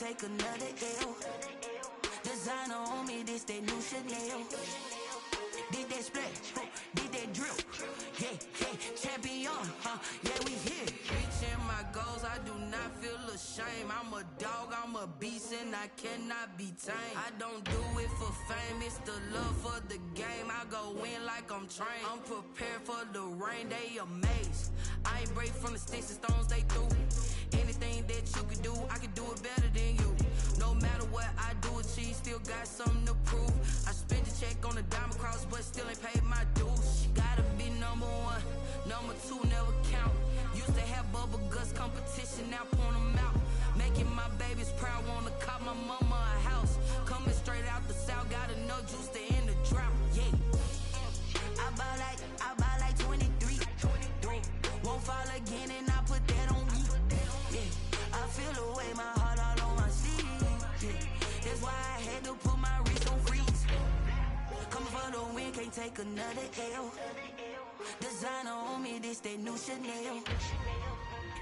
take another L. Designer on me, this that new Chanel. Did that splash, did that drill. Yeah, champion, yeah, we here. Reaching my goals, I do not feel ashamed. I'm a dog, I'm a beast, and I cannot be tamed. I don't do it for fame, it's the love for the game. I go in like I'm trained. I'm prepared for the rain, they amazed. I ain't break from the sticks and stones they threw. Anything that you could do, I could do it better than you. No matter what I do, achieve, still got something to prove. I spent the check on the diamond cross, but still ain't paid my dues. Gotta be number one, number two never count. Used to have bubble guts competition, now point them out. Making my babies proud, wanna cop my mama a house. Coming straight out the south, got enough juice to end the drought. Yeah, I buy like 23. Won't fall again, and I put that on me. Yeah, I feel the way, my heart all on my sleeve. Yeah, that's why I had to put my wrist on freeze. Coming for the win, can't take another L. Designer on me, this that new Chanel.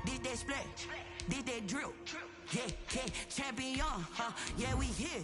Did that splash, did that drill. Yeah, champion, yeah, we here.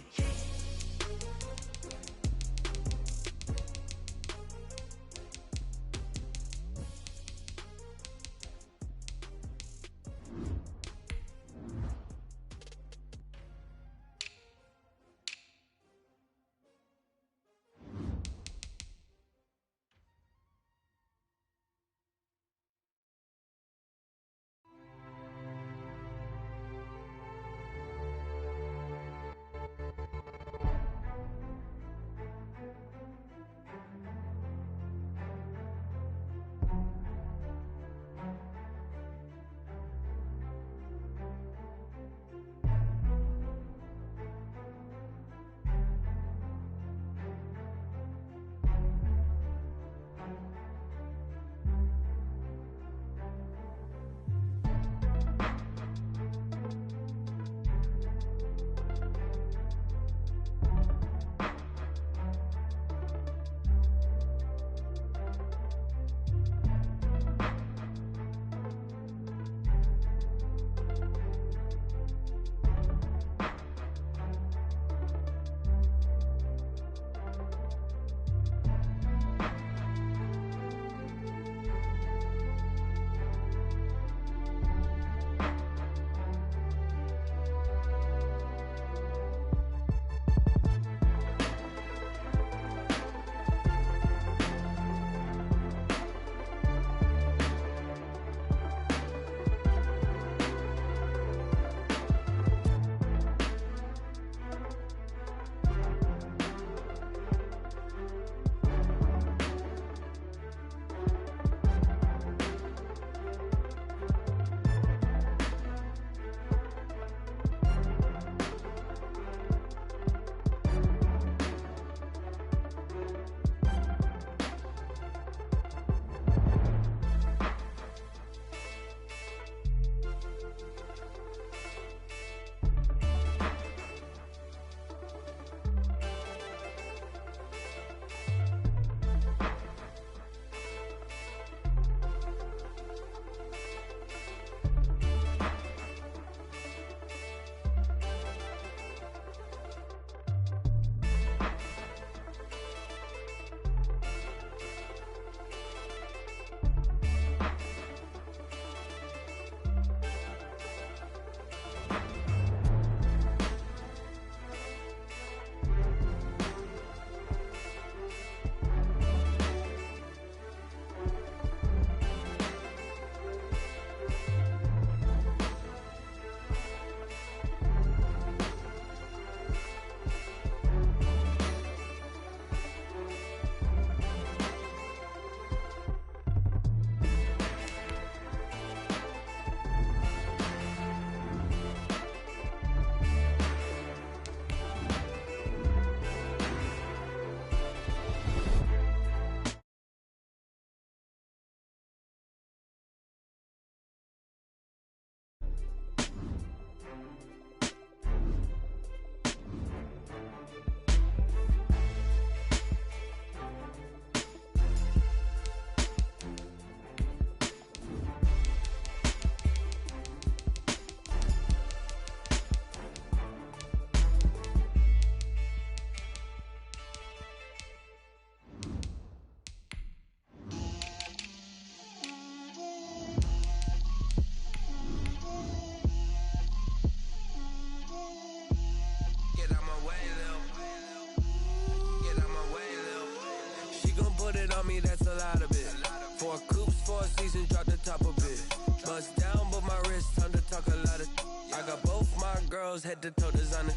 a lot of it. 4 coops, 4 seasons, drop the top a bit. Bust down, but my wrist, time to talk a lot of. I got both my girls head to toe designer.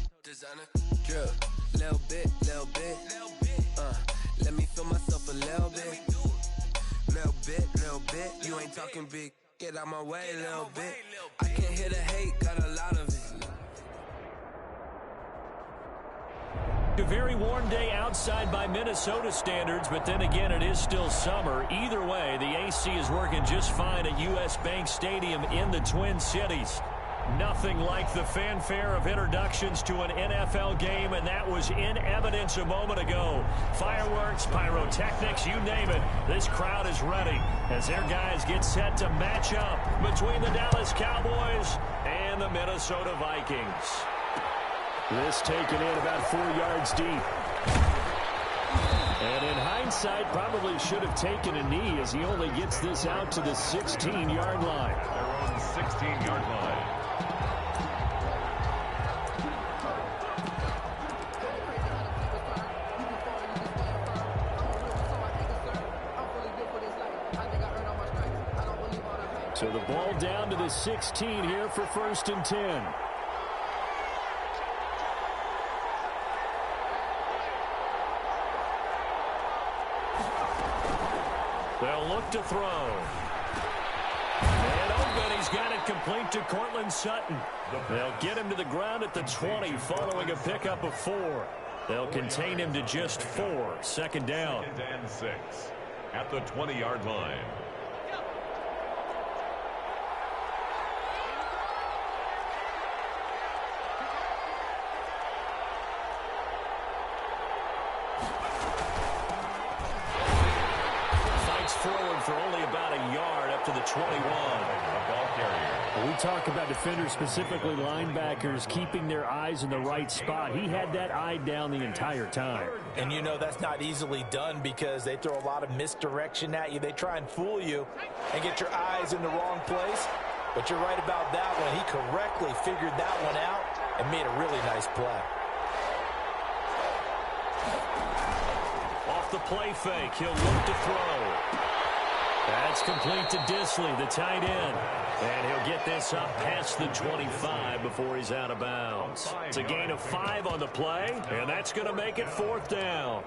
Drip, little bit. Let me feel myself a little bit. Little bit. You ain't talking big. Get out my way, little bit. I can't hear the hate, got a lot of it. A very warm day outside by Minnesota standards, but then again, it is still summer. Either way, the AC is working just fine at U.S. Bank Stadium in the Twin Cities. Nothing like the fanfare of introductions to an NFL game, and that was in evidence a moment ago. Fireworks, pyrotechnics, you name it. This crowd is ready as their guys get set to match up between the Dallas Cowboys and the Minnesota Vikings. This taken in about 4 yards deep. And in hindsight, probably should have taken a knee as he only gets this out to the 16-yard line. Their own 16-yard line. So the ball down to the 16 here for 1st and 10. They'll look to throw. And open, he's got it complete to Courtland Sutton. They'll get him to the ground at the 20 following a pickup of 4. They'll contain him to just 4. 2nd down. 2nd and 6 at the 20-yard line. Forward for only about a yard up to the 21. Ball we talk about defenders, specifically linebackers, keeping their eyes in the right spot. He had that eye down the entire time. And you know that's not easily done because they throw a lot of misdirection at you. They try and fool you and get your eyes in the wrong place. But you're right about that one. He correctly figured that one out and made a really nice play. Off the play fake, he'll look to throw. That's complete to Disley, the tight end. And he'll get this up past the 25 before he's out of bounds. It's a gain of 5 on the play, and that's going to make it 4th down.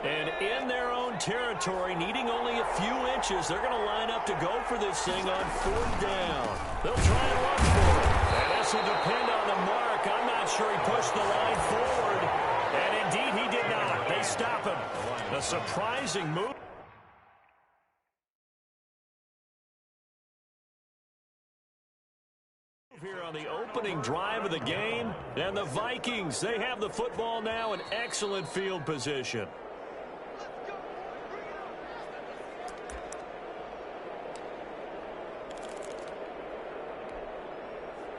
And in their own territory, needing only a few inches, they're going to line up to go for this thing on 4th down. They'll try and run for it. And this will depend on the mark. I'm not sure he pushed the line forward. And indeed, he did not. They stop him. A surprising move. Here on the opening drive of the game. And the Vikings, they have the football now in excellent field position.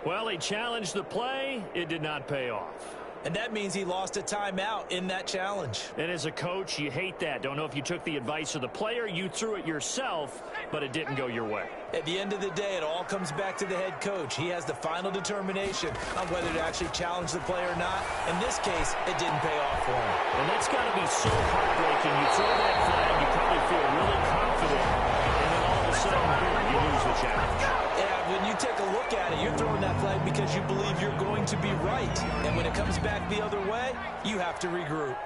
Well, he challenged the play. It did not pay off. And that means he lost a timeout in that challenge. And as a coach, you hate that. Don't know if you took the advice of the player, you threw it yourself, but it didn't go your way. At the end of the day, it all comes back to the head coach. He has the final determination on whether to actually challenge the play or not. In this case, it didn't pay off for him. And that's got to be so heartbreaking. You throw that flag, you probably feel really confident, and then all of a sudden, you lose the challenge. Yeah, when you take a look at it, you're throwing that flag because you believe you're going to be right. And when it comes back the other way, you have to regroup.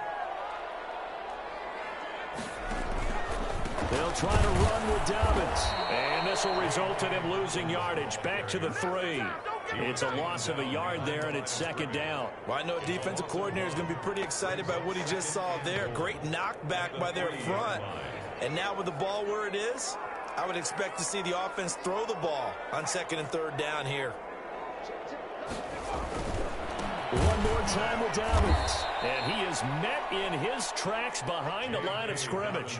They'll try to run with Dobbins. And this will result in him losing yardage. Back to the 3. It's a loss of a yard there, and it's 2nd down. Well, I know a defensive coordinator is going to be pretty excited by what he just saw there. Great knockback by their front. And now with the ball where it is, I would expect to see the offense throw the ball on 2nd and 3rd down here. One more time with Dobbins. And he is met in his tracks behind the line of scrimmage.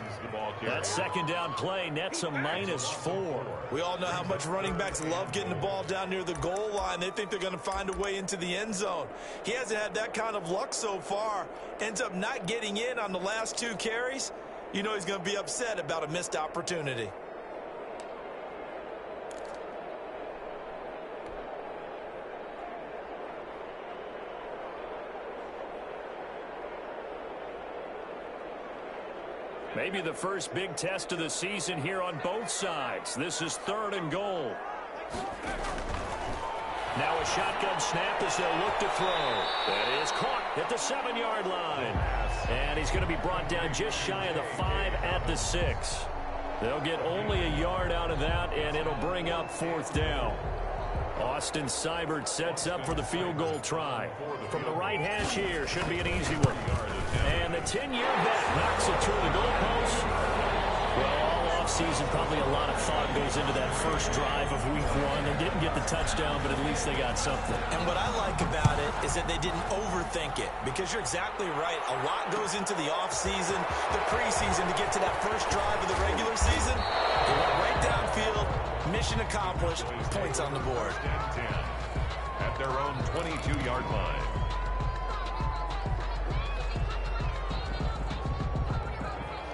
That 2nd down play nets a -4. We all know how much running backs love getting the ball down near the goal line. They think they're going to find a way into the end zone. He hasn't had that kind of luck so far. Ends up not getting in on the last 2 carries. You know he's going to be upset about a missed opportunity. Maybe the first big test of the season here on both sides. This is 3rd and goal. Now a shotgun snap as they'll look to throw. That is caught at the 7-yard line. And he's going to be brought down just shy of the 5 at the 6. They'll get only a yard out of that, and it'll bring up 4th down. Austin Seibert sets up for the field goal try. From the right hash here, should be an easy one. And the 10-year bet knocks it through the goalpost. Well, all offseason, probably a lot of thought goes into that first drive of week 1. They didn't get the touchdown, but at least they got something. And what I like about it is that they didn't overthink it, because you're exactly right. A lot goes into the offseason, the preseason, to get to that first drive of the regular season. They went right downfield, mission accomplished, points on the board. 10-10 at their own 22-yard line.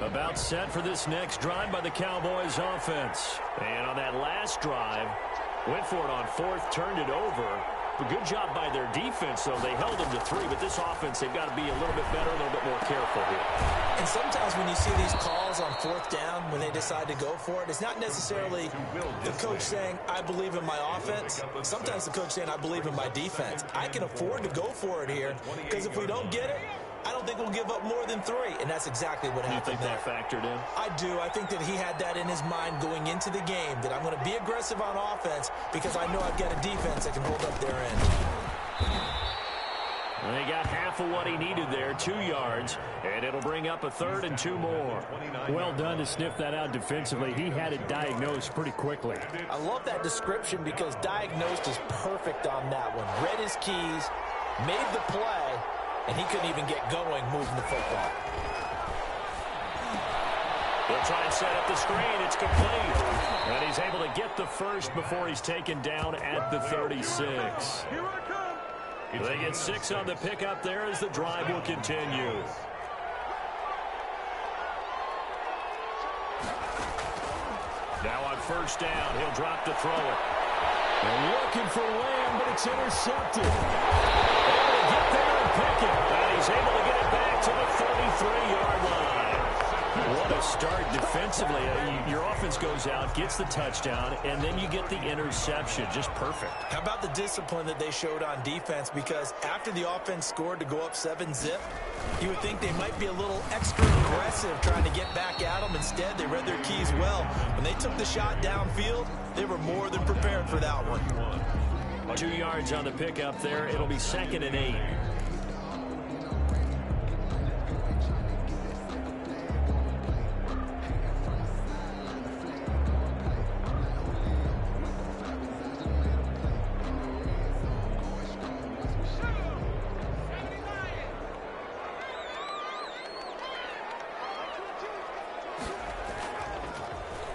About set for this next drive by the Cowboys offense. And on that last drive, went for it on 4th, turned it over. But good job by their defense, though. They held them to 3, but this offense, they've got to be a little bit better, a little bit more careful here. And sometimes when you see these calls on 4th down, when they decide to go for it, it's not necessarily the coach saying, I believe in my offense. Sometimes the coach saying, I believe in my defense. I can afford to go for it here, because if we don't get it, I don't think we'll give up more than 3, and that's exactly what happened. You think that factored in? I do. I think that he had that in his mind going into the game, that I'm going to be aggressive on offense because I know I've got a defense that can hold up their end. They got half of what he needed there, 2 yards, and it'll bring up a 3rd and 2 more. Well done to sniff that out defensively. He had it diagnosed pretty quickly. I love that description, because diagnosed is perfect on that one. Read his keys, made the play, and he couldn't even get going moving the football. They'll try and set up the screen. It's complete. And he's able to get the first before he's taken down at the 36. They get 6 on the pickup there as the drive will continue. Now on 1st down, he'll drop to throw it. They're looking for Lamb, but it's intercepted. Able to get there and pick it. And he's able to get it back to the 33-yard line. What a start defensively. Your offense goes out, gets the touchdown, and then you get the interception. Just perfect. How about the discipline that they showed on defense? Because after the offense scored to go up 7-zip, you would think they might be a little extra aggressive trying to get back at them. Instead, they read their keys well. When they took the shot downfield, they were more than prepared for that one. 2 yards on the pickup there. It'll be 2nd and 8.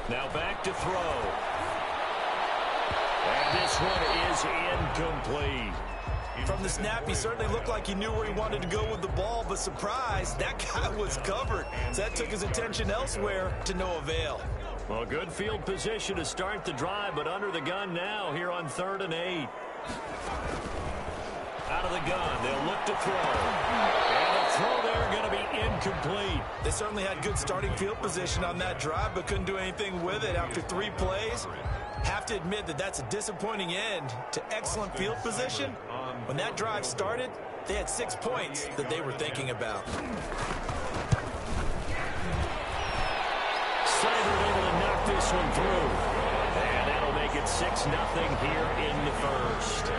Now back to throw. And this one is incomplete. From the snap, he certainly looked like he knew where he wanted to go with the ball, but surprise, that guy was covered. So that took his attention elsewhere to no avail. Well, good field position to start the drive, but under the gun now here on 3rd and 8. Out of the gun, they'll look to throw. And the throw there going to be incomplete. They certainly had good starting field position on that drive, but couldn't do anything with it after 3 plays. Have to admit that that's a disappointing end to excellent field position. When that drive started, they had 6 points that they were thinking about. Seibert able to knock this one through. And that'll make it 6-0 here in the first.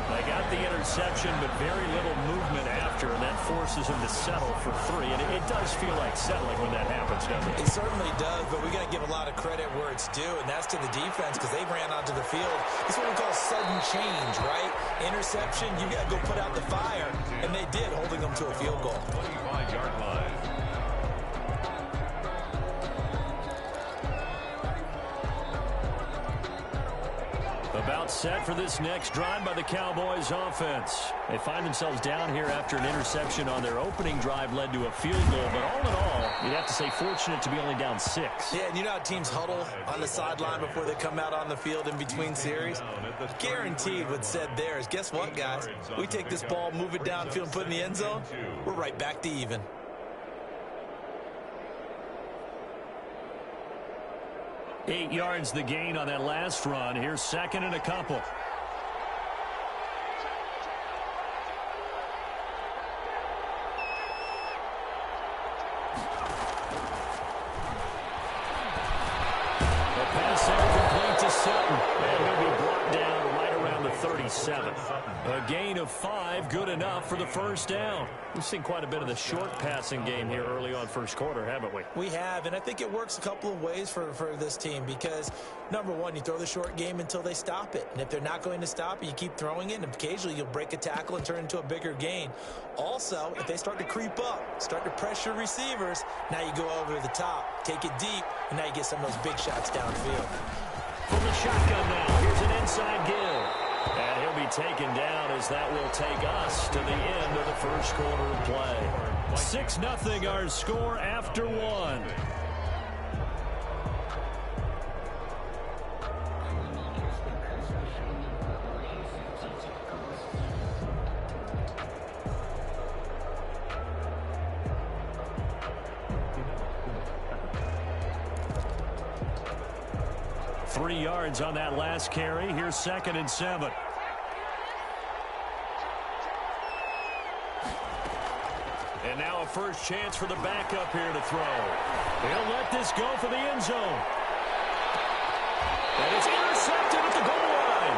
They got the interception, but very little movement after, and that forces them to settle for 3. And it does feel like settling when that happens, doesn't it? It certainly does, but we got to give a lot of credit where it's due, and that's to the defense, because they ran onto the field. It's what we call sudden change, right? Interception, you got to go put out the fire, and they did, holding them to a field goal. 25-yard line. About set for this next drive by the Cowboys offense. They find themselves down here after an interception on their opening drive led to a field goal. But all in all, you'd have to say fortunate to be only down 6. Yeah, and you know how teams huddle on the sideline before they come out on the field in between series? Guaranteed what said there is, guess what, guys? We take this ball, move it downfield, and put it in the end zone, we're right back to even. 8 yards the gain on that last run. Here's second and a couple. A gain of 5, good enough for the first down. We've seen quite a bit of the short passing game here early on first quarter, haven't we? We have, and I think it works a couple of ways for this team because, number one, you throw the short game until they stop it. And if they're not going to stop it, you keep throwing it, and occasionally you'll break a tackle and turn it into a bigger gain. Also, if they start to creep up, start to pressure receivers, now you go over the top, take it deep, and now you get some of those big shots downfield. From the shotgun now, here's an inside give. And he'll be taken down as that will take us to the end of the first quarter of play. 6-0 our score after 1. Three yards on that last carry. Here's second and 7. And now a first chance for the backup here to throw. He'll let this go for the end zone. And it's intercepted at the goal line.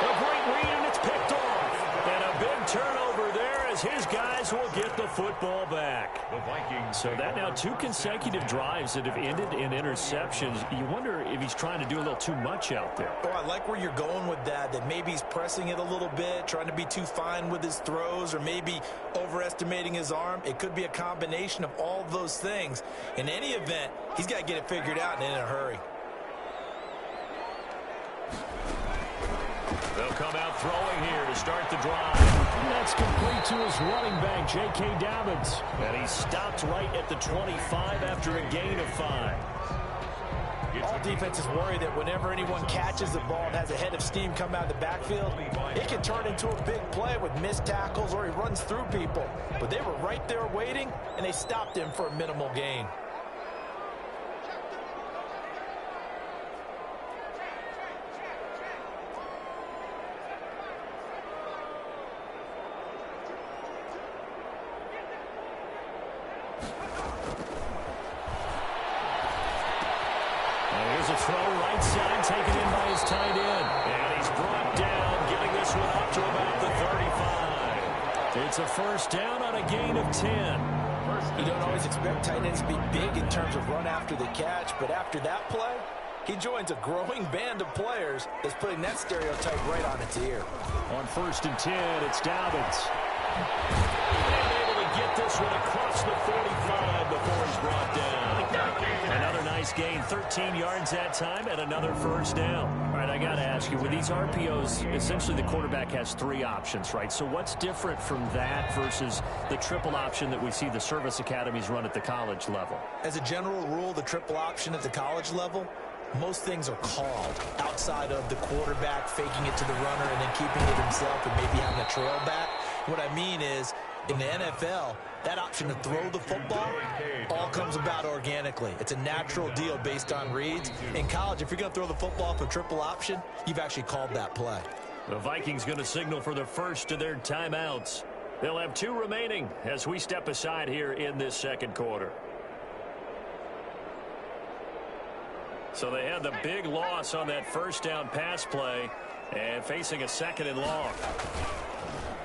A great read, and it's picked off. And a big turnover there as his guys will get the football back. The Vikings. So that now 2 consecutive drives that have ended in interceptions. You wonder if he's trying to do a little too much out there. Oh, I like where you're going with that maybe he's pressing it a little bit, trying to be too fine with his throws, or maybe overestimating his arm. It could be a combination of all of those things. In any event, he's got to get it figured out and in a hurry. They'll come out throwing here to start the drive. And that's complete to his running back, J.K. Dobbins. And he stopped right at the 25 after a gain of 5. All defenses worry that whenever anyone catches the ball and has a head of steam come out of the backfield, it can turn into a big play with missed tackles or he runs through people. But they were right there waiting, and they stopped him for a minimal gain. Here's a throw right side, taken in by his tight end. And he's brought down, getting this one up to about the 35. It's a first down on a gain of 10. You don't always expect tight ends to be big in terms of run after the catch, but after that play, he joins a growing band of players that's putting that stereotype right on its ear. On first and 10, it's Dobbins. And able to get this one across the 45 before he's brought down. Another nice gain, 13 yards that time, and another first down. All right, I got to ask you, with these RPOs, essentially the quarterback has 3 options, right? So what's different from that versus the triple option that we see the service academies run at the college level? As a general rule, the triple option at the college level, most things are called outside of the quarterback faking it to the runner and then keeping it himself and maybe having a trail back. What I mean is, in the NFL, that option to throw the football all comes about organically. It's a natural deal based on reads. In college, if you're going to throw the football for triple option, you've actually called that play. The Vikings going to signal for the first of their timeouts. They'll have 2 remaining as we step aside here in this second quarter. So they had the big loss on that first down pass play and facing a second and long.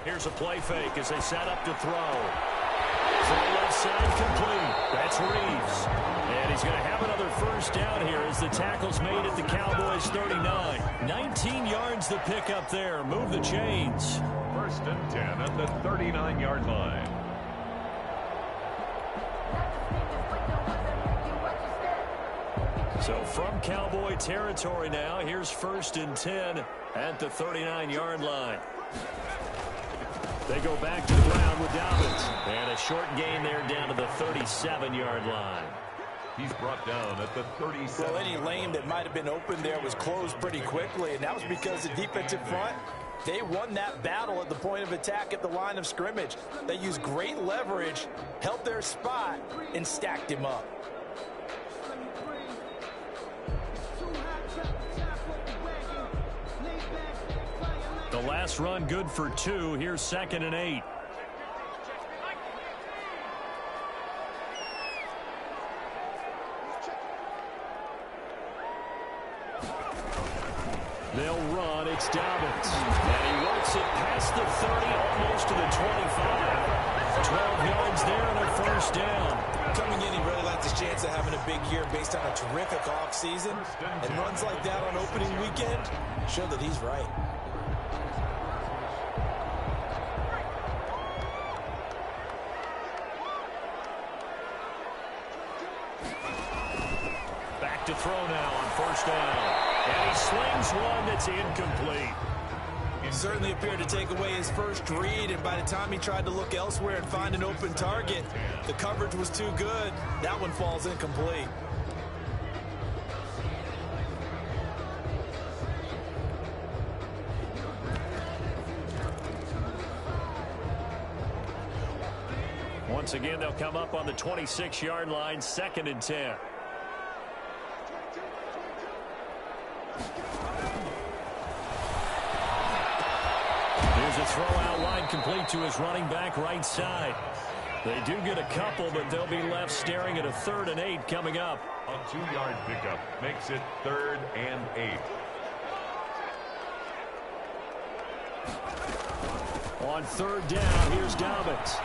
Here's a play fake as they set up to throw. To the left side, complete. That's Reeves. And he's going to have another first down here as the tackle's made at the Cowboys 39. 19 yards the pickup there. Move the chains. First and 10 at the 39-yard line. So from Cowboy territory now, here's first and 10 at the 39-yard line. They go back to the ground with Dobbins. And a short gain there down to the 37-yard line. He's brought down at the 37. Well, any lane that might have been open there was closed pretty quickly, and that was because the defensive front, they won that battle at the point of attack at the line of scrimmage. They used great leverage, held their spot, and stacked him up. the last run good for 2. Here's 2nd and 8. They'll run. It's Dobbins. And he works it past the 30, almost to the 25. 12 yards there and a first down. Coming in, he really likes his chance of having a big year based on a terrific offseason. And runs like that on opening weekend show that he's right. Back to throw now on first down. And he slings one that's incomplete. He certainly appeared to take away his first read, and by the time he tried to look elsewhere and find an open target, the coverage was too good. That one falls incomplete. Once again, they'll come up on the 26-yard line, 2nd and 10. Here's a throw out line complete to his running back right side. They do get a couple, but they'll be left staring at a 3rd and 8 coming up. A 2-yard pickup makes it 3rd and 8. On 3rd down, here's Dobbins.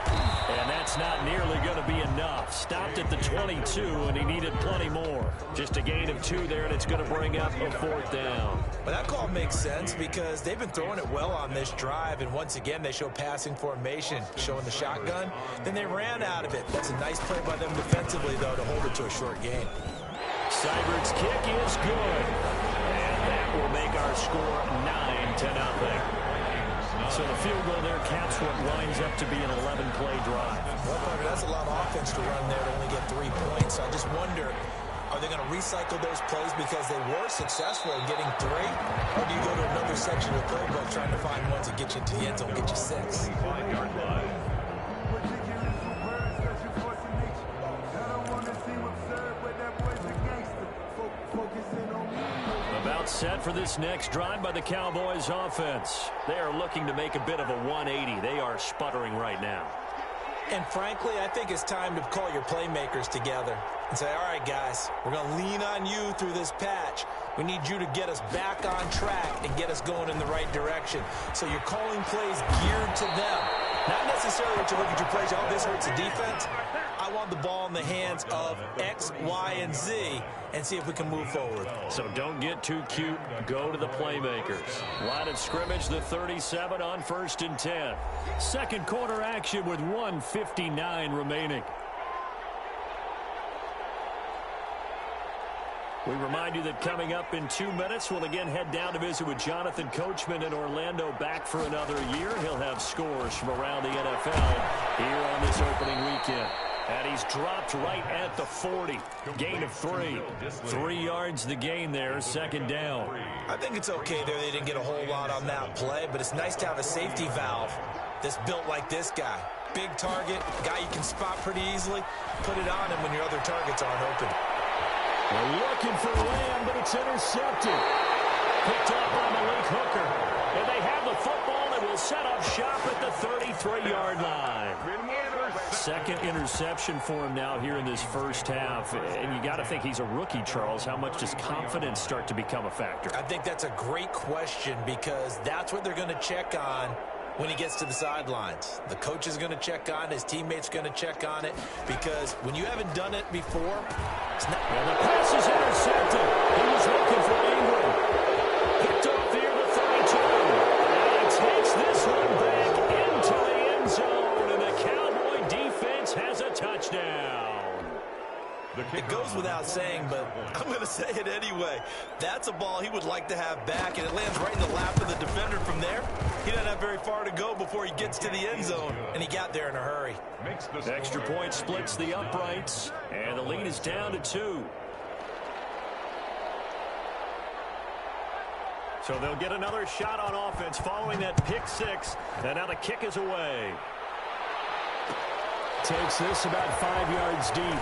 And that's not nearly going to be enough. Stopped at the 22, and he needed plenty more. Just a gain of 2 there, and it's going to bring up a 4th down. But that call makes sense because they've been throwing it well on this drive, and once again they show passing formation, showing the shotgun. Then they ran out of it. That's a nice play by them defensively, though, to hold it to a short gain. Seibert's kick is good. And that will make our score 9-0. So the field goal there caps what winds up to be an 11-play drive. Well, Parker, that's a lot of offense to run there to only get 3 points. I just wonder, are they going to recycle those plays because they were successful in getting 3? Or do you go to another section of the playbook trying to find ones that get you into the end zone, get you 6? 5-yard line. About set for this next drive by the Cowboys offense. They are looking to make a bit of a 180. They are sputtering right now. And frankly, I think it's time to call your playmakers together and say, all right, guys, we're going to lean on you through this patch. We need you to get us back on track and get us going in the right direction. So you're calling plays geared to them. Not necessarily what you look at your plays, oh, this hurts the defense. I want the ball in the hands of X, Y, and Z and see if we can move forward. So don't get too cute. Go to the playmakers. Line of scrimmage, the 37 on 1st and 10. Second quarter action with 1:59 remaining. We remind you that coming up in 2 minutes, we'll again head down to visit with Jonathan Coachman in Orlando, back for another year. He'll have scores from around the NFL here on this opening weekend. And he's dropped right at the 40. Gain of 3. 3 yards the gain there, 2nd down. I think it's okay there. They didn't get a whole lot on that play, but it's nice to have a safety valve that's built like this guy. Big target, guy you can spot pretty easily. Put it on him when your other targets aren't open. They're looking for Lamb, but it's intercepted. Picked up by Malik Hooker. And they have the football and will set up shop at the 33-yard line. Second interception for him now here in this first half. And you got to think he's a rookie, Charles. How much does confidence start to become a factor? I think that's a great question because that's what they're going to check on when he gets to the sidelines. The coach is going to check on it. His teammates going to check on it because when you haven't done it before, it's not. And the pass is intercepted. He was looking for Ingram. Picked off here the 32. And he takes this one back into the end zone. And the Cowboy defense has a touchdown. It goes without saying, but I'm going to say it anyway. That's a ball he would like to have back, and it lands right in the lap of the defender from there. He doesn't have very far to go before he gets to the end zone, and he got there in a hurry. Extra point splits the uprights, and the lead is down to 2. So they'll get another shot on offense following that pick 6, and now the kick is away. Takes this about 5 yards deep.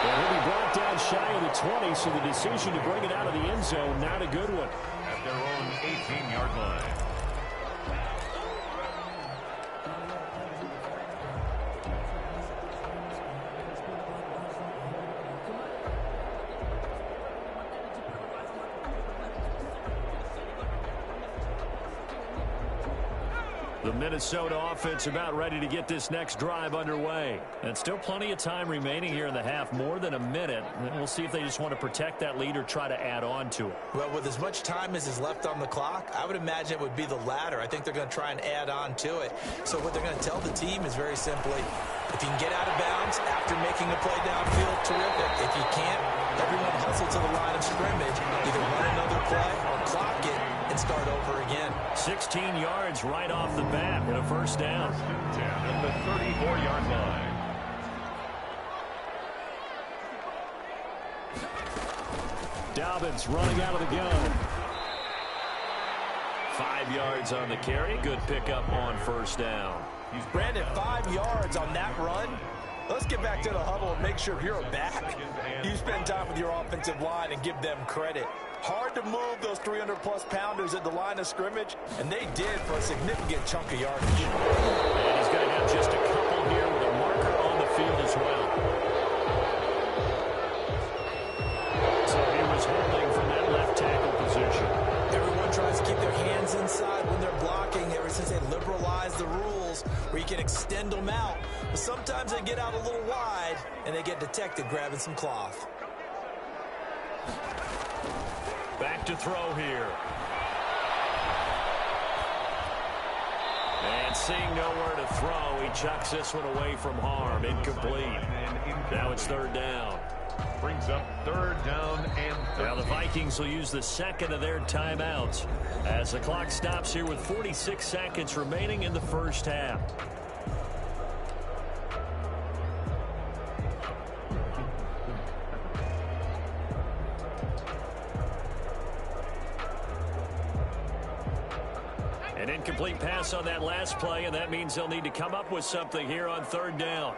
And he'll be brought brought down shy of the 20, so the decision to bring it out of the end zone, not a good one. At their own 18-yard line. The Minnesota offense about ready to get this next drive underway. And still plenty of time remaining here in the half, more than a minute. And we'll see if they just want to protect that lead or try to add on to it. Well, with as much time as is left on the clock, I would imagine it would be the latter. I think they're going to try and add on to it. So what they're going to tell the team is very simply, if you can get out of bounds after making a play downfield, terrific. If you can't, everyone hustle to the line of scrimmage, either run another play or clock it and start over again. 16 yards right off the bat and a first down. Down at the 34-yard line. Dobbins running out of the gun. 5 yards on the carry. Good pickup on first down. Brandon, 5 yards on that run. Let's get back to the huddle and make sure you're a back. You spend time with your offensive line and give them credit. Hard to move those 300-plus pounders at the line of scrimmage, and they did for a significant chunk of yardage. And he's going to have just a couple here with a marker on the field as well. So he was holding from that left tackle position. Everyone tries to keep their hands inside when they're blocking ever since they liberalized the rules where you can extend them out. But sometimes they get out a little wide, and they get detected grabbing some cloth. Back to throw here. And seeing nowhere to throw, he chucks this one away from harm. Incomplete. Now it's third down. Brings up third down and 13. Now the Vikings will use the second of their timeouts as the clock stops here with 46 seconds remaining in the first half. An incomplete pass on that last play, and that means they'll need to come up with something here on third down.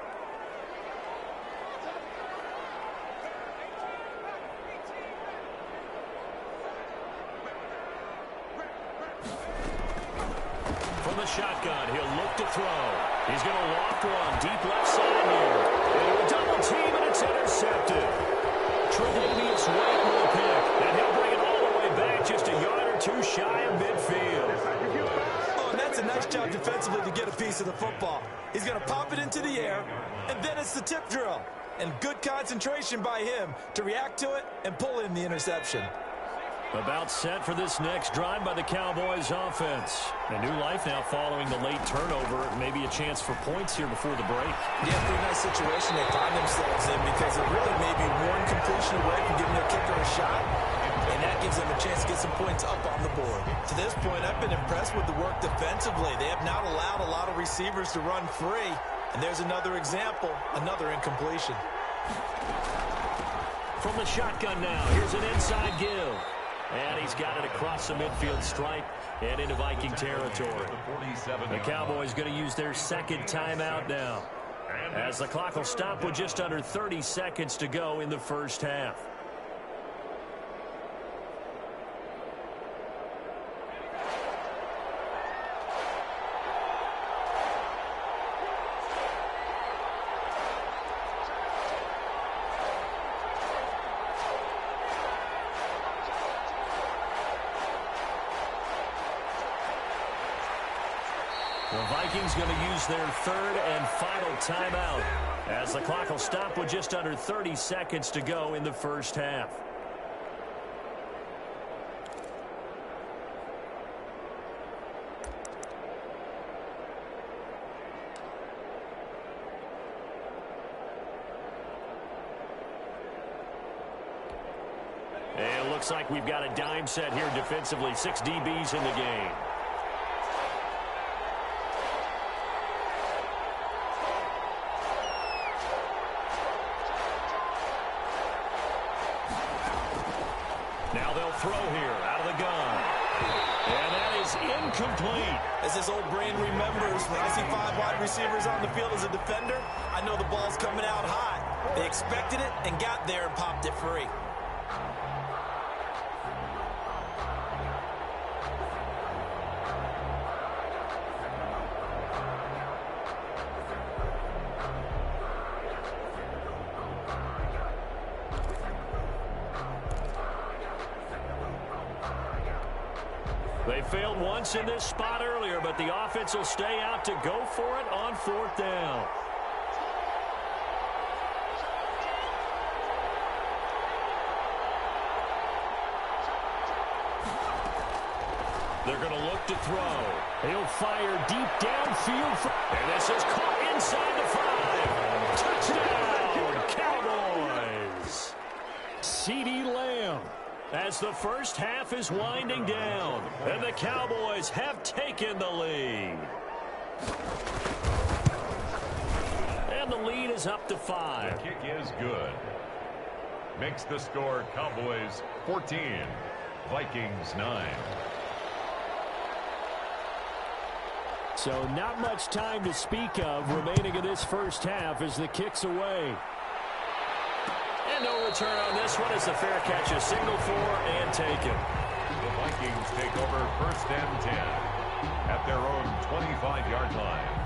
From the shotgun, he'll look to throw. He's going to loft one deep left side here. Into a double team, and it's intercepted. Tre'Davious White with a pick, and he'll bring it all the way back just a yard or two shy of midfield. Oh, and that's a nice job defensively to get a piece of the football. He's going to pop it into the air, and then it's the tip drill. And good concentration by him to react to it and pull in the interception. About set for this next drive by the Cowboys offense. A new life now following the late turnover. Maybe a chance for points here before the break. Yeah, pretty nice situation they find themselves in because they're really maybe one completion away from giving their kicker a shot. And that gives them a chance to get some points up on the board. To this point, I've been impressed with the work defensively. They have not allowed a lot of receivers to run free. And there's another example, another incompletion. From the shotgun now, here's an inside give. And he's got it across the midfield stripe and into Viking territory. The Cowboys going to use their second timeout now, as the clock will stop with just under 30 seconds to go in the first half. The Vikings going to use their third and final timeout as the clock will stop with just under 30 seconds to go in the first half. And it looks like we've got a dime set here defensively. 6 DBs in the game. Now they'll throw here out of the gun. And that is incomplete. As this old brain remembers, when I see 5 wide receivers on the field as a defender, I know the ball's coming out high. They expected it and got there and popped it free. They failed once in this spot earlier, but the offense will stay out to go for it on 4th down. They're going to look to throw. He'll fire deep downfield. And this is caught inside the 5. Touchdown, Cowboys. CeeDee Lamb. As the first half is winding down, and the Cowboys have taken the lead. And the lead is up to 5. The kick is good. Makes the score Cowboys 14, Vikings 9. So not much time to speak of remaining in this first half as the kick's away. And no return on this one as the fair catch is signaled for and taken. The Vikings take over 1st and 10 at their own 25-yard line.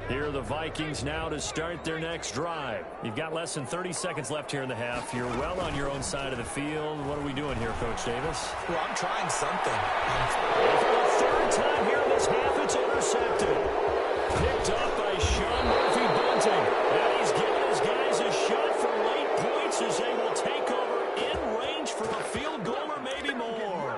Here are the Vikings now to start their next drive. You've got less than 30 seconds left here in the half. You're well on your own side of the field. What are we doing here, Coach Davis? Well, I'm trying something. For the 3rd time here in this half, it's intercepted. Picked up by Sean Murphy-Bunting. And he's given his guys a shot for late points as they will take over in range for a field goal or maybe more.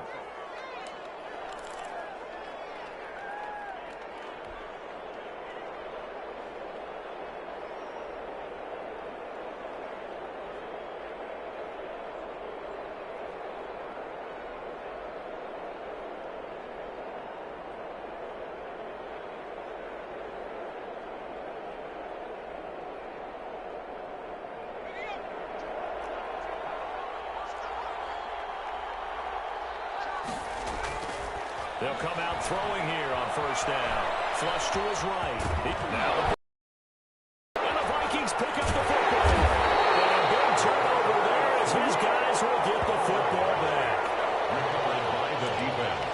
They'll come out throwing here on 1st down. Flush to his right. Now, and the Vikings pick up the football. And a big turnover there as his guys will get the football back. Recovered by the defense.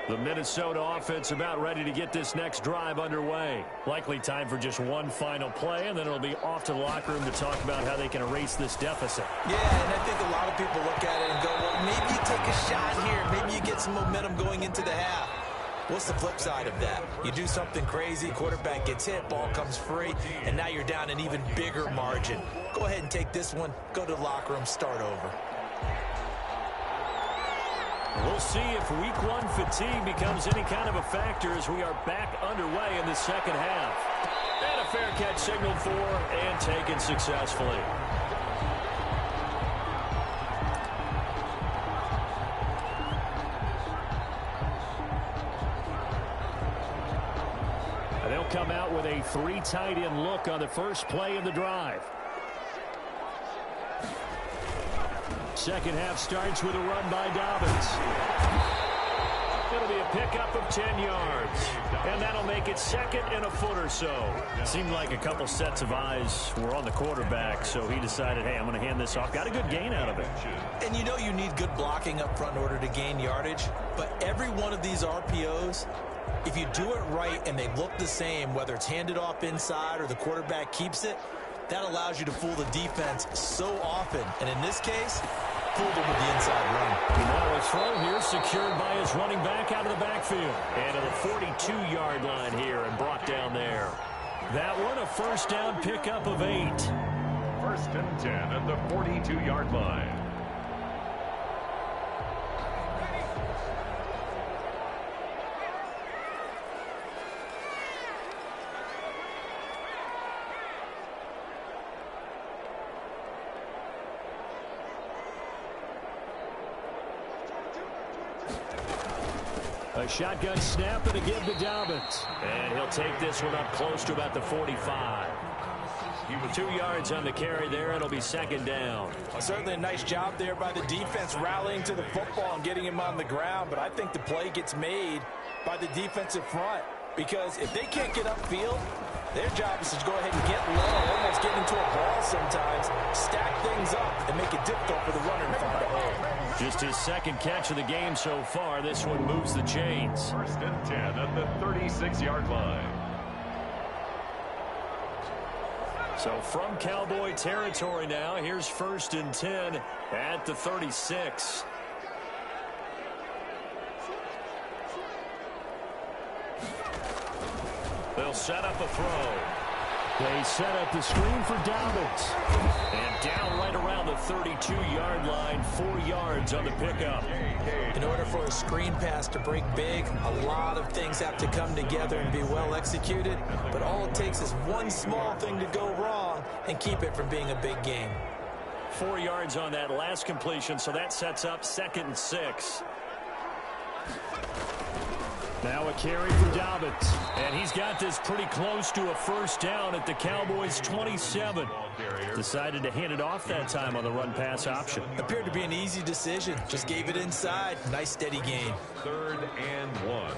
The Minnesota offense about ready to get this next drive underway. Likely time for just one final play, and then it'll be off to the locker room to talk about how they can erase this deficit. Yeah, and I think a lot of people look at it and go, well, maybe you take a shot here. Maybe you get some momentum going into the half. What's the flip side of that? You do something crazy, quarterback gets hit, ball comes free, and now you're down an even bigger margin. Go ahead and take this one, go to the locker room, start over. We'll see if week 1 fatigue becomes any kind of a factor as we are back underway in the second half. And a fair catch signaled for and taken successfully. And they'll come out with a 3 tight end look on the first play of the drive. Second half starts with a run by Dobbins. It'll be a pickup of 10 yards. And that'll make it 2nd and a foot or so. Seemed like a couple sets of eyes were on the quarterback, so he decided, hey, I'm going to hand this off. Got a good gain out of it. And you know you need good blocking up front in order to gain yardage. But every one of these RPOs, if you do it right and they look the same, whether it's handed off inside or the quarterback keeps it, that allows you to fool the defense so often. And in this case, fooled him with the inside run. Now a throw here secured by his running back out of the backfield. And to the 42-yard line here and brought down there. That one a first down pickup of 8. 1st and 10 at the 42-yard line. A shotgun snap and a give to Dobbins. And he'll take this one up close to about the 45. 2 yards on the carry there. It'll be second down. Well, certainly a nice job there by the defense rallying to the football and getting him on the ground. But I think the play gets made by the defensive front, because if they can't get upfield, their job is to go ahead and get low, almost get into a ball sometimes, stack things up, and make it difficult for the runner to find a hole. Just his second catch of the game so far. This one moves the chains. 1st and 10 at the 36-yard line. So from Cowboy territory now, here's 1st and 10 at the 36. They'll set up a throw. They set up the screen for Dobbins. And down right around the 32-yard line, 4 yards on the pickup. In order for a screen pass to break big, a lot of things have to come together and be well executed. But all it takes is one small thing to go wrong and keep it from being a big game. 4 yards on that last completion, so that sets up 2nd and 6. Now a carry for Dobbins. And he's got this pretty close to a first down at the Cowboys' 27. Decided to hand it off that time on the run-pass option. Appeared to be an easy decision. Just gave it inside. Nice, steady gain. 3rd and 1.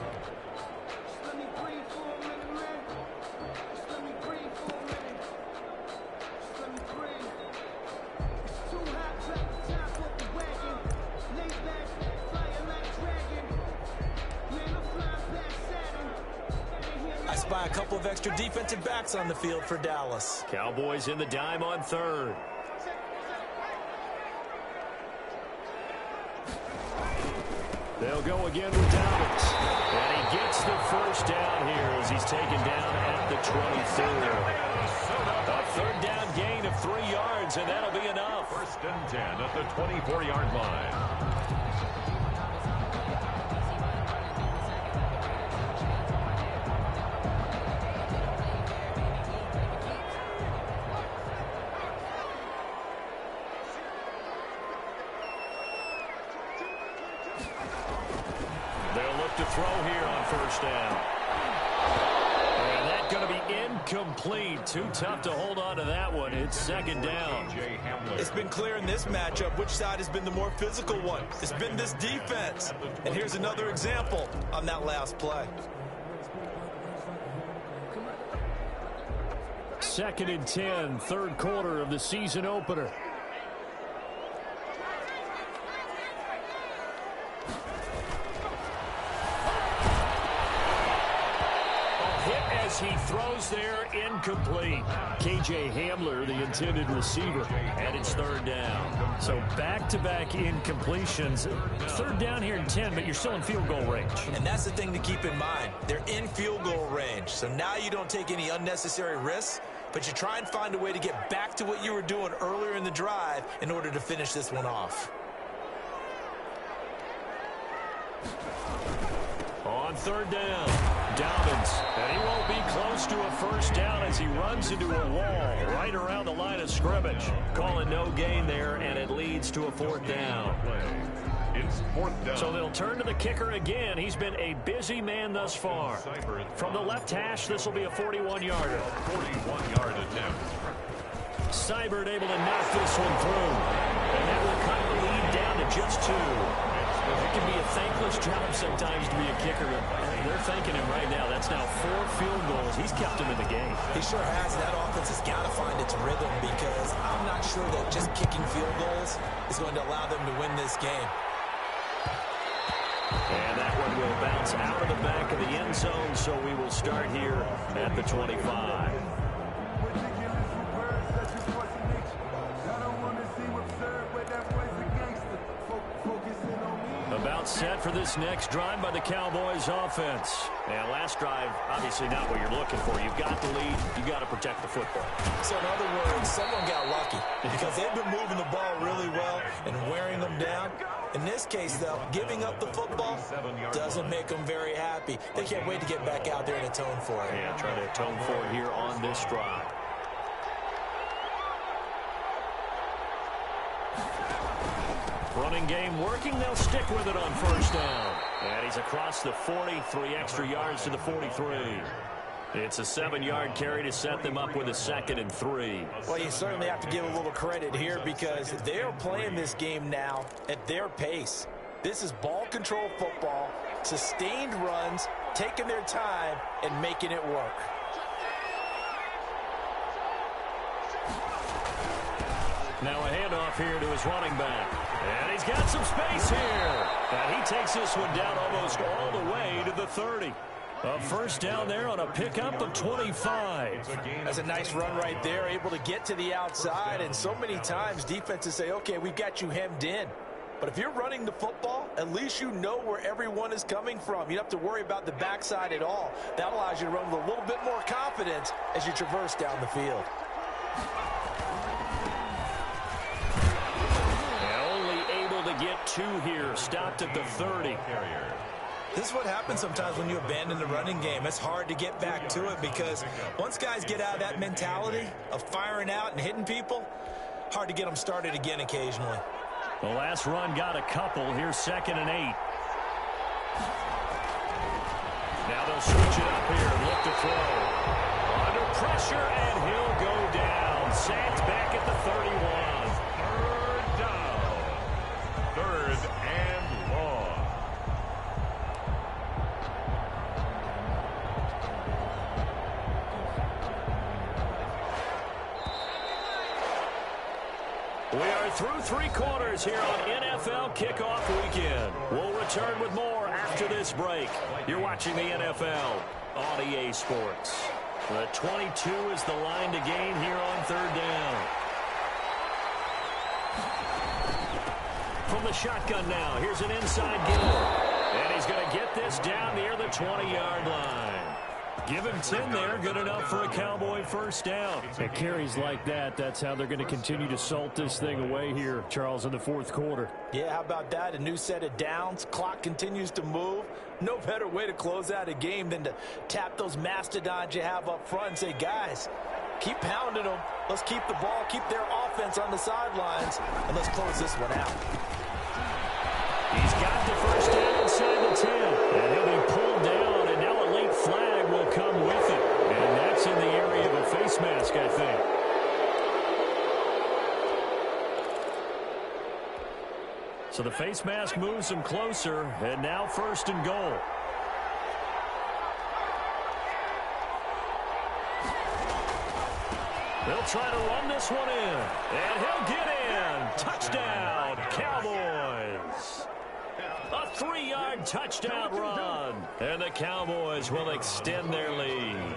By a couple of extra defensive backs on the field for Dallas. Cowboys in the dime on 3rd. They'll go again with Dobbins. And he gets the first down here as he's taken down at the 23rd. A 3rd down gain of 3 yards, and that'll be enough. 1st and 10 at the 24-yard line. To throw here on 1st down. And that's going to be incomplete. Too tough to hold on to that one. It's 2nd down. It's been clear in this matchup which side has been the more physical one. It's been this defense. And here's another example on that last play. 2nd and 10, 3rd quarter of the season opener. He throws there, incomplete. KJ Hamler, the intended receiver, and it's 3rd down. So back-to-back incompletions. 3rd down here in 10, but you're still in field goal range. And that's the thing to keep in mind. They're in field goal range. So now you don't take any unnecessary risks, but you try and find a way to get back to what you were doing earlier in the drive in order to finish this one off. On 3rd down, Dobbins, and he won't be close to a first down as he runs into a wall right around the line of scrimmage. Calling no gain there, and it leads to a 4th down. It's 4th down. So they'll turn to the kicker again. He's been a busy man thus far. From the left hash, this will be a 41-yarder. 41-yard attempt. Seibert able to knock this one through. And that will cut the lead down to just 2. It can be a thankless job sometimes to be a kicker. They're thanking him right now. That's now 4 field goals. He's kept him in the game. He sure has. That offense has got to find its rhythm, because I'm not sure that just kicking field goals is going to allow them to win this game. And that one will bounce out of the back of the end zone, so we will start here at the 25. About set for this next drive by the Cowboys offense. And last drive, obviously not what you're looking for. You've got the lead. You've got to protect the football. So in other words, someone got lucky, because they've been moving the ball really well and wearing them down. In this case, though, giving up the football doesn't make them very happy. They can't wait to get back out there and atone for it. Yeah, try to atone for it here on this drive. Running game working. They'll stick with it on 1st down. And he's across the 40, 3 extra yards to the 43. It's a 7-yard carry to set them up with a 2nd and 3. Well, you certainly have to give a little credit here because they're playing this game now at their pace. This is ball control football, sustained runs, taking their time, and making it work. Now a handoff here to his running back. And he's got some space here. And he takes this one down almost all the way to the 30. A first down there on a pickup of 25. That's a nice run right there, able to get to the outside. And so many times defenses say, okay, we've got you hemmed in. But if you're running the football, at least you know where everyone is coming from. You don't have to worry about the backside at all. That allows you to run with a little bit more confidence as you traverse down the field. Get 2 here, stopped at the 30. This is what happens sometimes when you abandon the running game. It's hard to get back to it because once guys get out of that mentality of firing out and hitting people, hard to get them started again occasionally. The last run got a couple. Here's 2nd and 8. Now they'll switch it up here and look to throw. Under pressure, and he'll go down. Sacked back at the 31. 3rd and long. We are through 3 quarters here on NFL Kickoff Weekend. We'll return with more after this break. You're watching the NFL on EA Sports. The 22 is the line to gain here on 3rd down. From the shotgun now, here's an inside give. And he's going to get this down near the 20-yard line. Give him 10 there, good enough for a Cowboy first down. And carries like that, that's how they're going to continue to salt this thing away here, Charles, in the 4th quarter. Yeah, how about that? A new set of downs. Clock continues to move. No better way to close out a game than to tap those mastodons you have up front and say, guys, keep pounding them. Let's keep the ball, keep their offense on the sidelines, and let's close this one out. He's got the first down inside the 10. And he'll be pulled down, and now a late flag will come with it. And that's in the area of a face mask, I think. So the face mask moves him closer, and now 1st and goal. They'll try to run this one in, and he'll get in. Touchdown, Cowboys. A 3-yard touchdown run, and the Cowboys will extend their lead.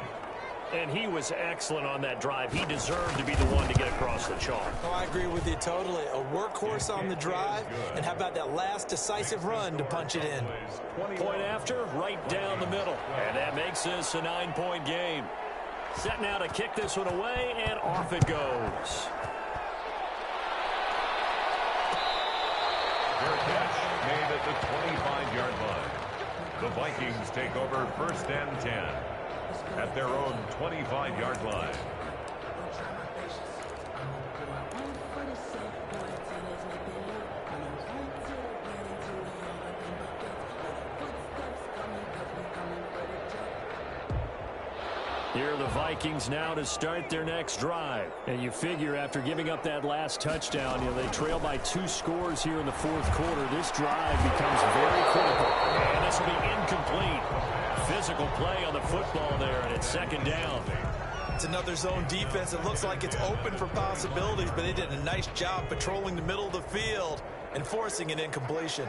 And he was excellent on that drive. He deserved to be the one to get across the chalk. Oh, I agree with you totally. A workhorse on the drive, and how about that last decisive run to punch it in? Point after, right down the middle. And that makes this a 9-point game. Set now to kick this one away, and off it goes. Their catch made at the 25-yard line. The Vikings take over 1st and 10 at their own 25-yard line. Here are the Vikings now to start their next drive. And you figure after giving up that last touchdown, they trail by 2 scores here in the 4th quarter. This drive becomes very critical. And this will be incomplete. Physical play on the football there, and it's 2nd down. It's another zone defense. It looks like it's open for possibilities, but they did a nice job patrolling the middle of the field and forcing an incompletion.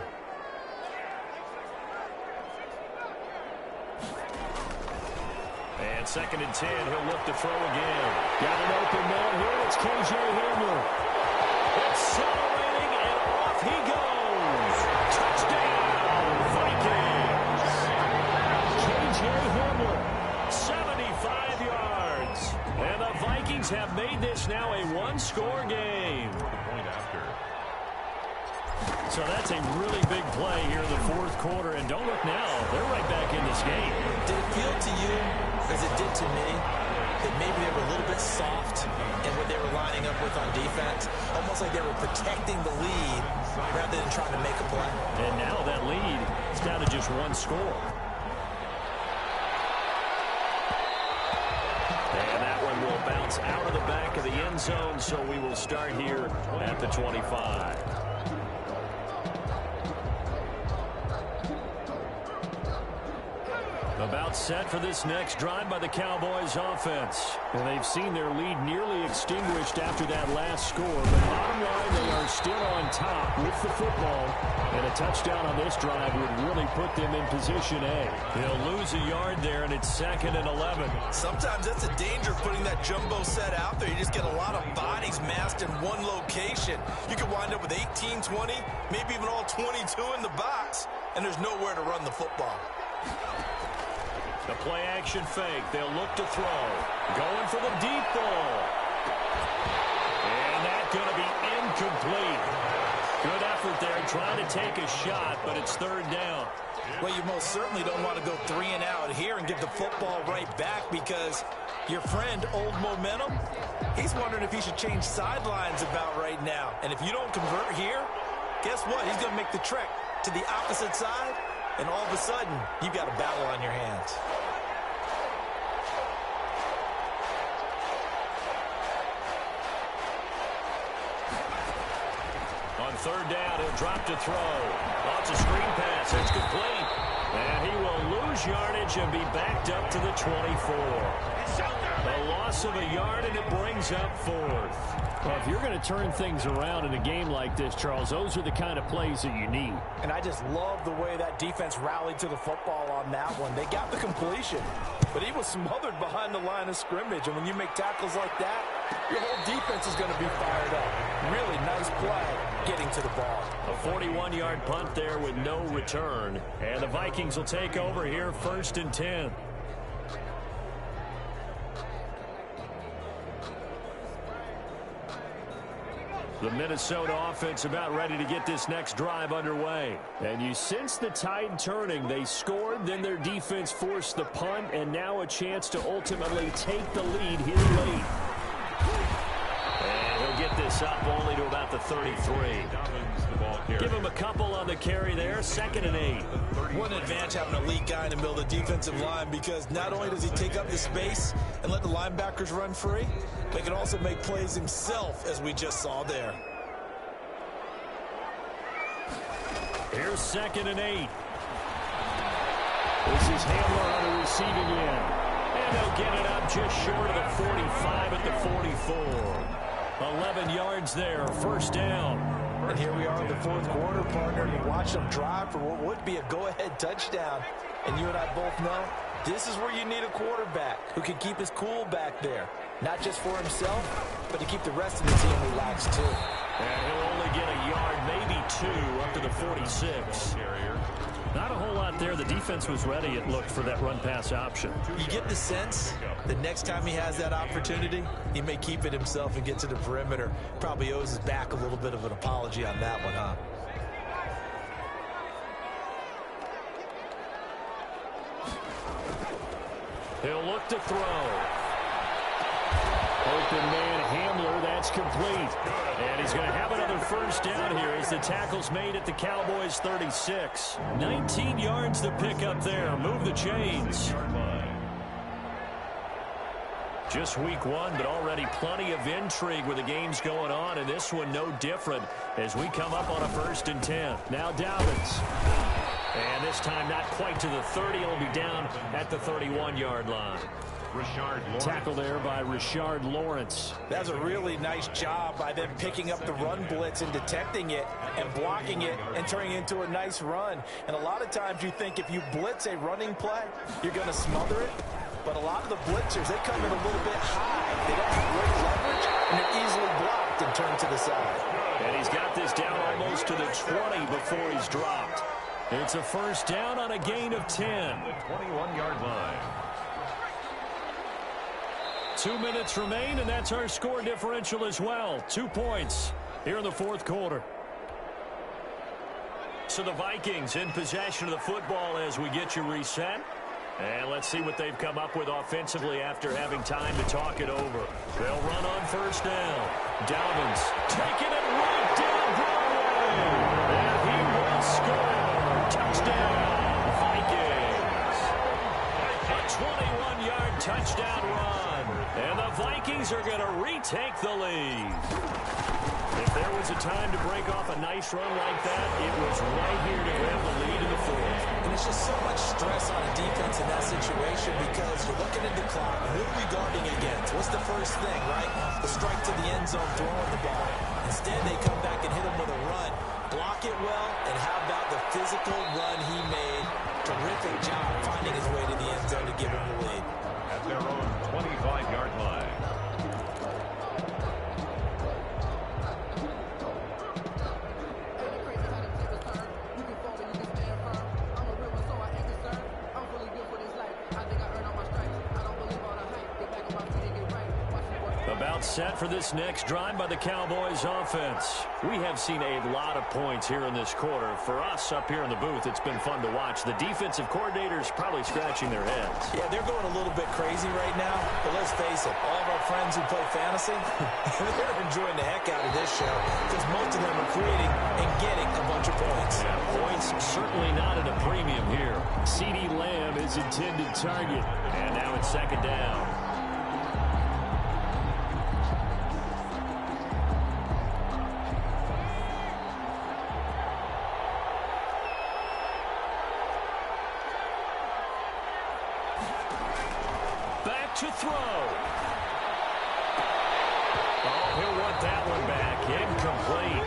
And 2nd and 10, he'll look to throw again. Got an open man here. It's KJ Hamler. Accelerating, and off he goes. Touchdown, Vikings. KJ Hamler, 75 yards. And the Vikings have made this now a 1-score game. Point after. So that's a really big play here in the 4th quarter. And don't look now, they're right back in this game. Did it feel to you, as it did to me, that maybe they were a little bit soft in what they were lining up with on defense? Almost like they were protecting the lead rather than trying to make a play. And now that lead is down to just one score. And that one will bounce out of the back of the end zone, so we will start here at the 25. About set for this next drive by the Cowboys offense. And they've seen their lead nearly extinguished after that last score. But bottom line, they are still on top with the football. And a touchdown on this drive would really put them in position A. They'll lose a yard there, and it's 2nd and 11. Sometimes that's the danger of putting that jumbo set out there. You just get a lot of bodies massed in one location. You could wind up with 18, 20, maybe even all 22 in the box, and there's nowhere to run the football. The play action fake. They'll look to throw. Going for the deep ball. And that's going to be incomplete. Good effort there trying to take a shot, but it's 3rd down. Well, you most certainly don't want to go 3 and out here and give the football right back, because your friend, Old Momentum, he's wondering if he should change sidelines about right now. And if you don't convert here, guess what? He's going to make the trek to the opposite side, and all of a sudden, you've got a battle on your hands. On 3rd down, he'll drop to throw. Lots of screen pass. It's complete. And he will lose yardage and be backed up to the 24. A loss of a yard, and it brings up 4th. Well, if you're going to turn things around in a game like this, Charles, those are the kind of plays that you need. And I just love the way that defense rallied to the football on that one. They got the completion, but he was smothered behind the line of scrimmage. And when you make tackles like that, your whole defense is going to be fired up. Really nice play getting to the ball. A 41-yard punt there with no return. And the Vikings will take over here 1st and 10. The Minnesota offense about ready to get this next drive underway. And you sense the tide turning. They scored, then their defense forced the punt, and now a chance to ultimately take the lead here late. And he'll get this up only to about the 33. Give him a couple on the carry there. 2nd and 8. What an advantage having an elite guy in the middle of the defensive line, because not only does he take up the space and let the linebackers run free, but he can also make plays himself, as we just saw there. Here's 2nd and 8. This is Hamler on the receiving end. And they'll get it up just short of the 45 at the 44. 11 yards there, 1st down. And here we are in the 4th quarter, partner, and you watch them drive for what would be a go-ahead touchdown. And you and I both know this is where you need a quarterback who can keep his cool back there. Not just for himself, but to keep the rest of the team relaxed too. And he'll only get a yard, maybe 2, up to the 46. Not a whole lot there. The defense was ready, it looked, for that run-pass option. You get the sense that next time he has that opportunity, he may keep it himself and get to the perimeter. Probably owes his back a little bit of an apology on that one, huh? He'll look to throw. Open man Hamler, that's complete. And he's going to have another 1st down here as the tackle's made at the Cowboys 36. 19 yards to pick up there. Move the chains. Just week 1, but already plenty of intrigue with the games going on, and this one no different as we come up on a 1st and 10. Now Dobbins. And this time not quite to the 30. He'll be down at the 31-yard line. Tackle there by Rashard Lawrence. That's a really nice job by them picking up the run blitz and detecting it and blocking it and turning it into a nice run. And a lot of times you think if you blitz a running play, you're going to smother it. But a lot of the blitzers, they come in a little bit high. They don't have great leverage, and they're easily blocked and turned to the side. And he's got this down almost to the 20 before he's dropped. It's a 1st down on a gain of 10. 21-yard line. 2 minutes remain, and that's our score differential as well. 2 points here in the 4th quarter. So the Vikings in possession of the football as we get you reset. And let's see what they've come up with offensively after having time to talk it over. They'll run on 1st down. Dobbins taking it right down Broadway. And he will score. Touchdown. Vikings are going to retake the lead. If there was a time to break off a nice run like that, it was right here to grab the lead in the fourth. And it's just so much stress on a defense in that situation because you're looking at the clock. Who are we guarding against? What's the first thing, right? The strike to the end zone, throwing the ball. Instead, they come back and hit him with a run. Block it well, and how about the physical run he made? Terrific job finding his way to the end zone to give him the lead. At their own 25-yard line. About set for this next drive by the Cowboys offense. We have seen a lot of points here in this quarter. For us up here in the booth, it's been fun to watch. The defensive coordinators probably scratching their heads. Yeah, they're going a little bit crazy right now, but let's face it, all of our friends who play fantasy, they're enjoying the heck out of this show because most of them are creating and getting a bunch of points. Yeah, points certainly not at a premium here. CeeDee Lamb is intended target, and now it's second down. To throw. Oh, he'll want that one back. Incomplete.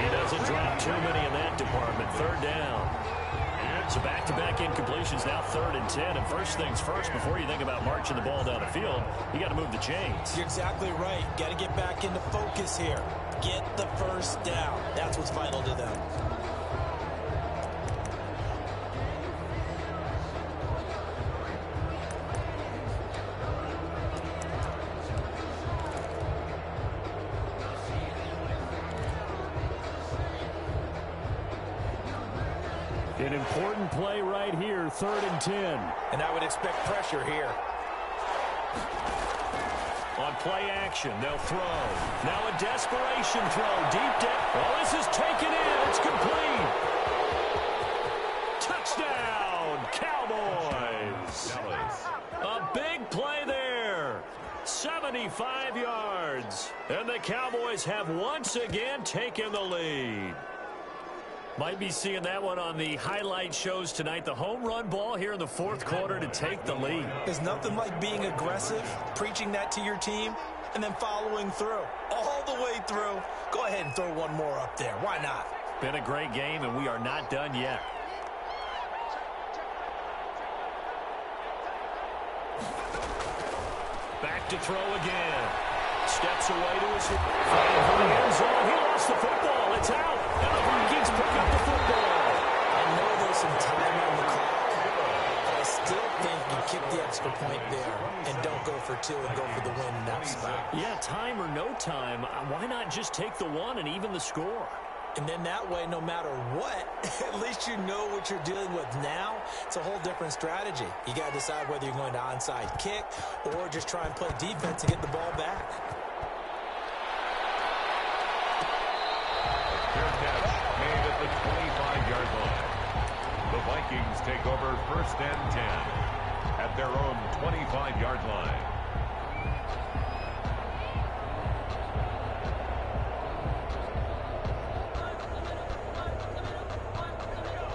He doesn't drop too many in that department. Third down. So back-to-back incompletions, now 3rd and 10. And first things first, before you think about marching the ball down the field, you got to move the chains. You're exactly right. Got to get back into focus here. Get the first down. That's what's vital to them. An important play right here, 3rd and 10. And I would expect pressure here. On play action, they'll throw. Now a desperation throw, deep down. Oh, this is taken in. It's complete. Touchdown, Cowboys. A big play there. 75 yards. And the Cowboys have once again taken the lead. Might be seeing that one on the highlight shows tonight. The home run ball here in the 4th quarter to take the lead. There's nothing like being aggressive, preaching that to your team, and then following through. All the way through. Go ahead and throw one more up there. Why not? Been a great game, and we are not done yet. Back to throw again. Steps away to his fighting for the end zone. He lost the football. It's out. And the Vikings pick up the football. I know there's some time on the clock, but I still think you kick the extra point there and don't go for 2 and go for the win in that spot. Yeah, time or no time, why not just take the 1 and even the score? And then that way, no matter what, at least you know what you're dealing with now. It's a whole different strategy. You got to decide whether you're going to onside kick or just try and play defense and get the ball back. Fair catch made at the 25-yard line. The Vikings take over 1st and 10 at their own 25-yard line.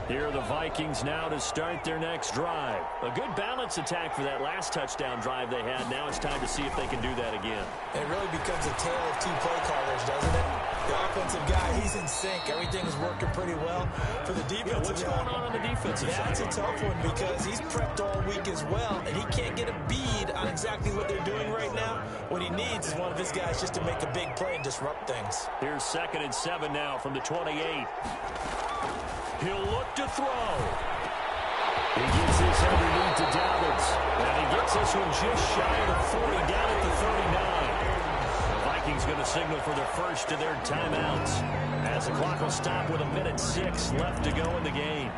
Here are the Vikings now to start their next drive. A good balance attack for that last touchdown drive they had. Now it's time to see if they can do that again. It really becomes a tale of 2 play callers, doesn't it? The offensive guy, he's in sync. Everything is working pretty well. For the defensive what's going on the defensive side? That's a tough one because he's prepped all week as well, and he can't get a bead on exactly what they're doing right now. What he needs is one of his guys just to make a big play and disrupt things. Here's 2nd and 7 now from the 28. He'll look to throw. He gets this underneath to Dobbins. And he gets this one just shy of the 40, down at the 39. The Vikings going to signal for their first of their timeouts, as the clock will stop with 1:06 left to go in the game.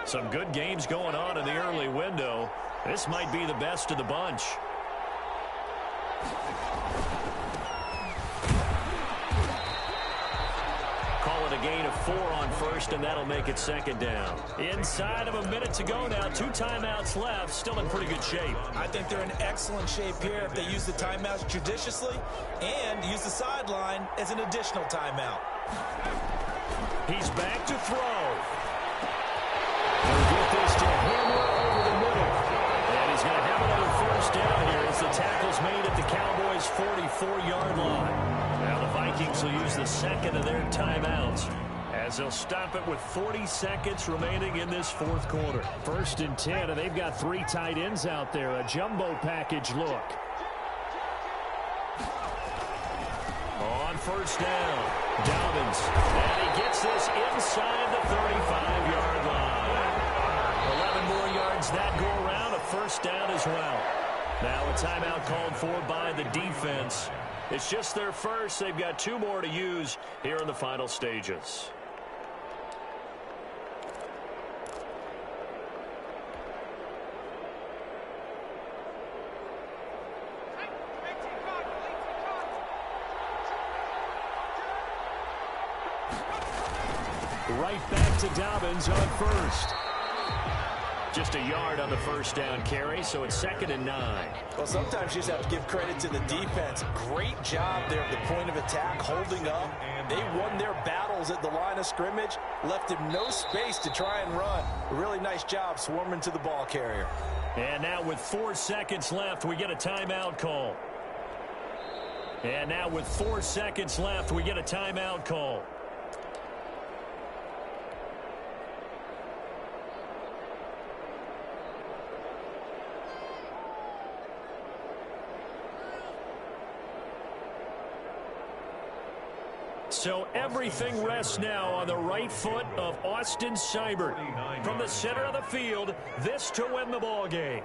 Some good games going on in the early window. This might be the best of the bunch. 4 on first, and that'll make it second down. Inside of a minute to go now. 2 timeouts left. Still in pretty good shape. I think they're in excellent shape here if they use the timeouts judiciously and use the sideline as an additional timeout. He's back to throw. He'll get this to hammer over the middle. And he's going to have another first down here as the tackle's made at the Cowboys' 44-yard line. Now the Vikings will use the second of their timeouts as they'll stop it with 40 seconds remaining in this fourth quarter. 1st and 10, and they've got 3 tight ends out there. A jumbo package look. On first down, Dobbins. And he gets this inside the 35-yard line. 11 more yards that go around, a first down as well. Now a timeout called for by the defense. It's just their first. They've got 2 more to use here in the final stages. Right back to Dobbins on first. Just a yard on the first down carry, so it's 2nd and 9. Well, sometimes you just have to give credit to the defense. Great job there at the point of attack, holding up. They won their battles at the line of scrimmage, left him no space to try and run. A really nice job swarming to the ball carrier. And now with 4 seconds left, we get a timeout call. And now with 4 seconds left, we get a timeout call. So everything rests now on the right foot of Austin Seibert. From the center of the field, this to win the ball game.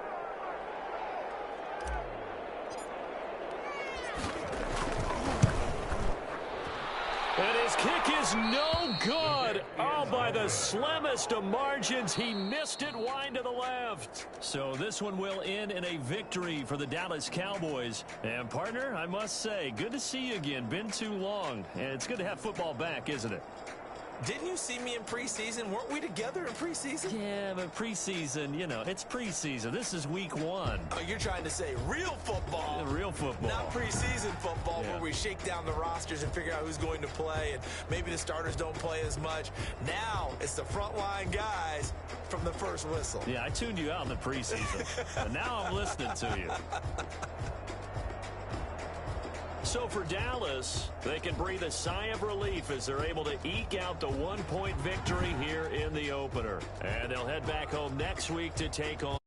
And his kick is no good. Oh, by the slimmest of margins, he missed it wide to the left. So this one will end in a victory for the Dallas Cowboys. And, partner, I must say, good to see you again. Been too long. And it's good to have football back, isn't it? Didn't you see me in preseason? Weren't we together in preseason? Yeah, but preseason, you know, it's preseason. This is week 1. Oh, you're trying to say real football. Real football. Not preseason football where we shake down the rosters and figure out who's going to play, and maybe the starters don't play as much. Now it's the frontline guys from the first whistle. Yeah, I tuned you out in the preseason, but now I'm listening to you. So for Dallas, they can breathe a sigh of relief as they're able to eke out the 1-point victory here in the opener. And they'll head back home next week to take on